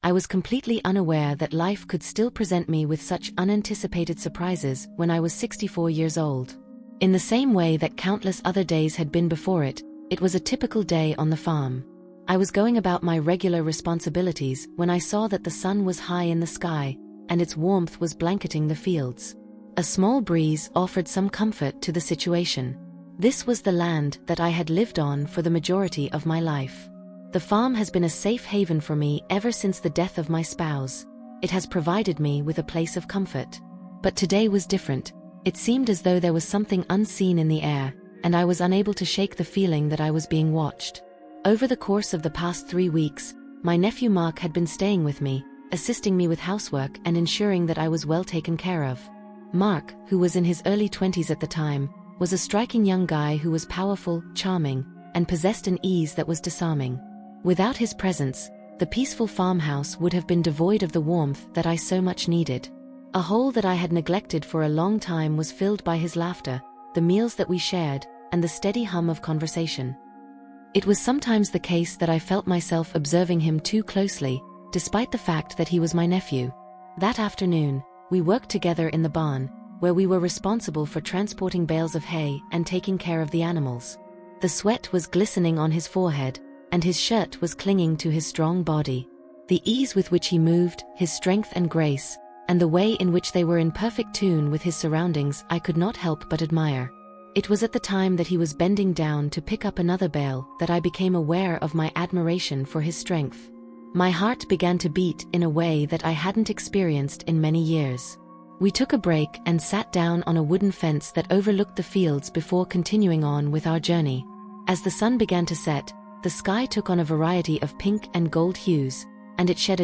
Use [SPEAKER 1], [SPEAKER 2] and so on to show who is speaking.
[SPEAKER 1] I was completely unaware that life could still present me with such unanticipated surprises when I was 64 years old. In the same way that countless other days had been before it, it was a typical day on the farm. I was going about my regular responsibilities when I saw that the sun was high in the sky, and its warmth was blanketing the fields. A small breeze offered some comfort to the situation. This was the land that I had lived on for the majority of my life. The farm has been a safe haven for me ever since the death of my spouse. It has provided me with a place of comfort. But today was different. It seemed as though there was something unseen in the air, and I was unable to shake the feeling that I was being watched. Over the course of the past 3 weeks, my nephew Mark had been staying with me, assisting me with housework and ensuring that I was well taken care of. Mark, who was in his early 20s at the time, was a striking young guy who was powerful, charming, and possessed an ease that was disarming. Without his presence, the peaceful farmhouse would have been devoid of the warmth that I so much needed. A hole that I had neglected for a long time was filled by his laughter, the meals that we shared, and the steady hum of conversation. It was sometimes the case that I felt myself observing him too closely, despite the fact that he was my nephew. That afternoon, we worked together in the barn, where we were responsible for transporting bales of hay and taking care of the animals. The sweat was glistening on his forehead, and his shirt was clinging to his strong body. The ease with which he moved, his strength and grace, and the way in which they were in perfect tune with his surroundings I could not help but admire. It was at the time that he was bending down to pick up another bale that I became aware of my admiration for his strength. My heart began to beat in a way that I hadn't experienced in many years. We took a break and sat down on a wooden fence that overlooked the fields before continuing on with our journey. As the sun began to set, the sky took on a variety of pink and gold hues, and it shed a